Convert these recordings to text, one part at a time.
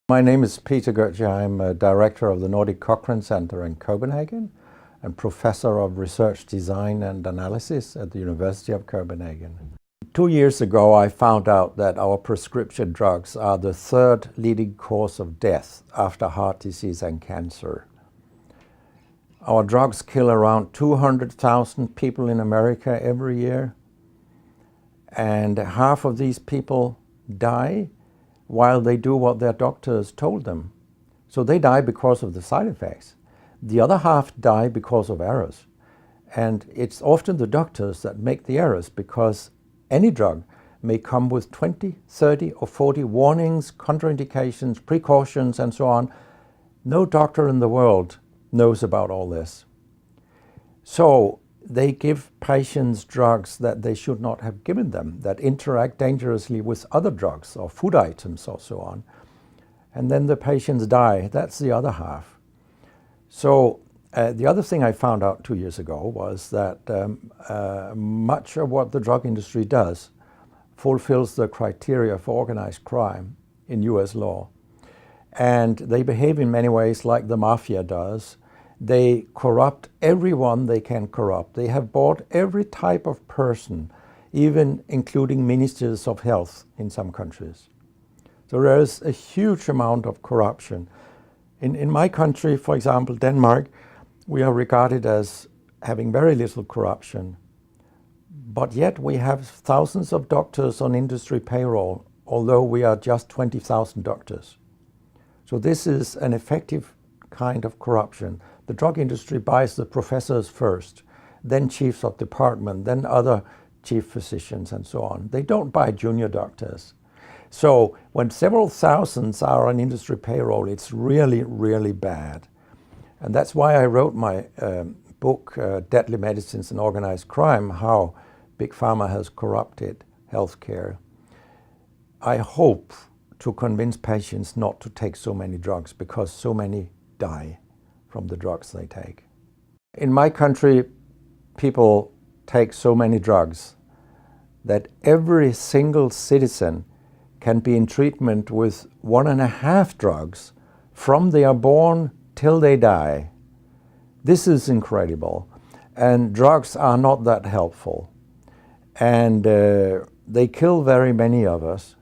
My name is Peter Goetje. I'm a director of the Nordic Cochrane Center in Copenhagen and professor of research design and analysis at the University of Copenhagen. 2 years ago, I found out that our prescription drugs are the third leading cause of death after heart disease and cancer. Our drugs kill around 200,000 people in America every year, and half of these people die while they do what their doctors told them. So they die because of the side effects. The other half die because of errors. And it's often the doctors that make the errors, because any drug may come with 20, 30 or 40 warnings, contraindications, precautions, and so on. No doctor in the world knows about all this. So they give patients drugs that they should not have given them, that interact dangerously with other drugs or food items or so on. And then the patients die. That's the other half. So the other thing I found out 2 years ago was that much of what the drug industry does fulfills the criteria for organized crime in US law. And they behave in many ways like the mafia does. They corrupt everyone they can corrupt. They have bought every type of person, even including ministers of health in some countries. So there is a huge amount of corruption. In my country, for example, Denmark, we are regarded as having very little corruption. But yet we have thousands of doctors on industry payroll, although we are just 20,000 doctors. So this is an effective kind of corruption. The drug industry buys the professors first, then chiefs of department, then other chief physicians and so on. They don't buy junior doctors. So when several thousands are on industry payroll, it's really, really bad. And that's why I wrote my book, Deadly Medicines and Organized Crime, How Big Pharma Has Corrupted Healthcare. I hope to convince patients not to take so many drugs, because so many die from the drugs they take. In my country, people take so many drugs that every single citizen can be in treatment with 1.5 drugs from they are born till they die. This is incredible. And drugs are not that helpful. And they kill very many of us.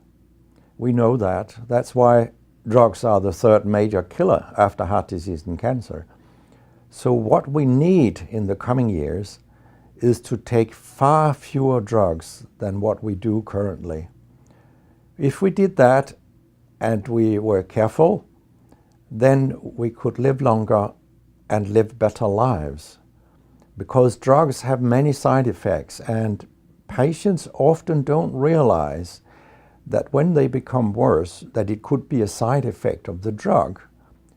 We know that. That's why drugs are the third major killer after heart disease and cancer. So what we need in the coming years is to take far fewer drugs than what we do currently. If we did that and we were careful, then we could live longer and live better lives. Because drugs have many side effects, and patients often don't realize that when they become worse, that it could be a side effect of the drug,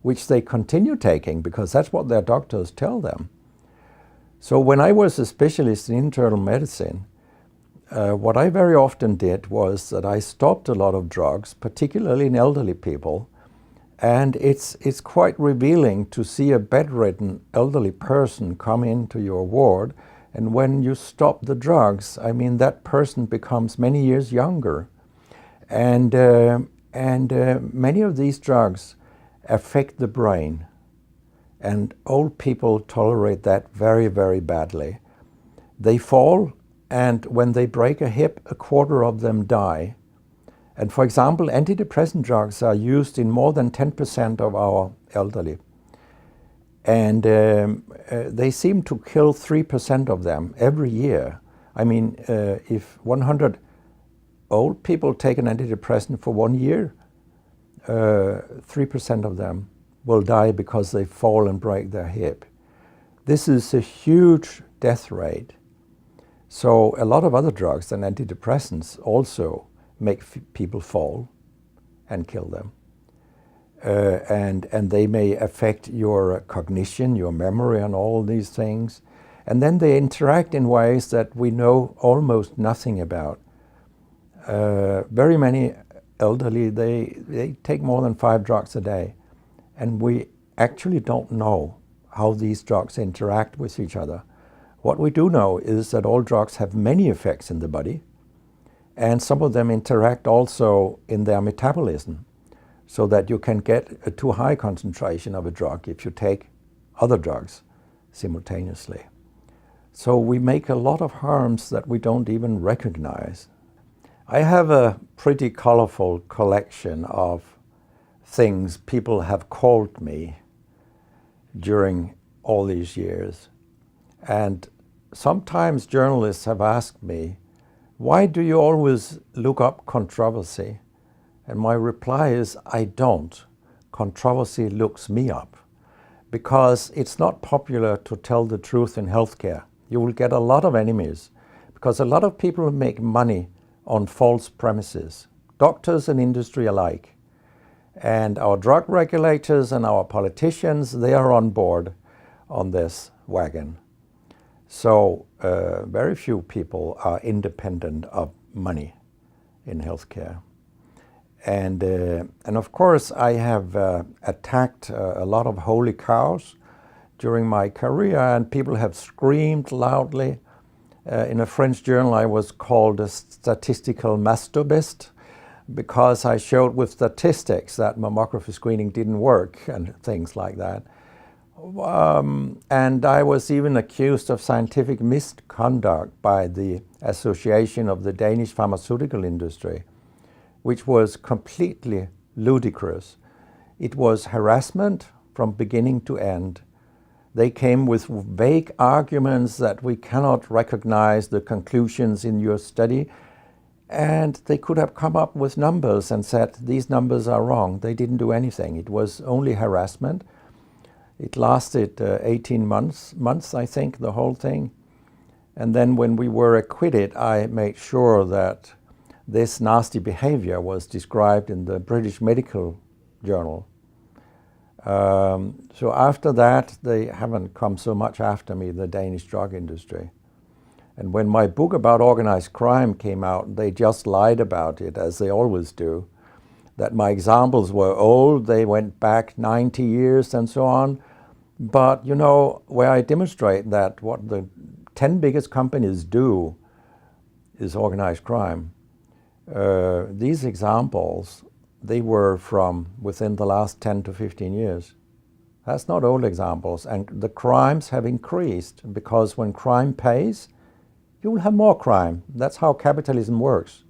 which they continue taking because that's what their doctors tell them. So when I was a specialist in internal medicine, what I very often did was that I stopped a lot of drugs, particularly in elderly people, and it's quite revealing to see a bedridden elderly person come into your ward, and when you stop the drugs, I mean, that person becomes many years younger. And many of these drugs affect the brain, and old people tolerate that very, very badly. They fall, and when they break a hip, 1/4 of them die. And for example, antidepressant drugs are used in more than 10% of our elderly. And they seem to kill 3% of them every year. I mean, if 100 old people take an antidepressant for 1 year, 3% of them will die because they fall and break their hip. This is a huge death rate. So a lot of other drugs than antidepressants also make people fall and kill them. And they may affect your cognition, your memory, and all these things. And then they interact in ways that we know almost nothing about. Very many elderly, they take more than 5 drugs a day. And we actually don't know how these drugs interact with each other. What we do know is that all drugs have many effects in the body, and some of them interact also in their metabolism. so that you can get a too high concentration of a drug if you take other drugs simultaneously. So we make a lot of harms that we don't even recognize. I have a pretty colorful collection of things people have called me during all these years. And sometimes journalists have asked me, why do you always look up controversy? And my reply is, I don't. Controversy looks me up. Because it's not popular to tell the truth in healthcare. You will get a lot of enemies, because a lot of people make money on false premises, doctors and industry alike. And our drug regulators and our politicians, they are on board on this wagon. So very few people are independent of money in healthcare. And of course, I have attacked a lot of holy cows during my career, and people have screamed loudly. In a French journal, I was called a statistical masturbist because I showed with statistics that mammography screening didn't work and things like that. And I was even accused of scientific misconduct by the Association of the Danish Pharmaceutical Industry, which was completely ludicrous. It was harassment from beginning to end. They came with vague arguments that we cannot recognize the conclusions in your study, and they could have come up with numbers and said, these numbers are wrong. They didn't do anything. It was only harassment. It lasted 18 months, I think, the whole thing. And then when we were acquitted, I made sure that this nasty behavior was described in the British Medical Journal. So after that, they haven't come so much after me, the Danish drug industry. And when my book about organized crime came out, they just lied about it, as they always do. That my examples were old, they went back 90 years and so on. But, you know, where I demonstrate that what the 10 biggest companies do is organized crime. These examples, they were from within the last 10 to 15 years. That's not old examples. And the crimes have increased because when crime pays, you will have more crime. That's how capitalism works.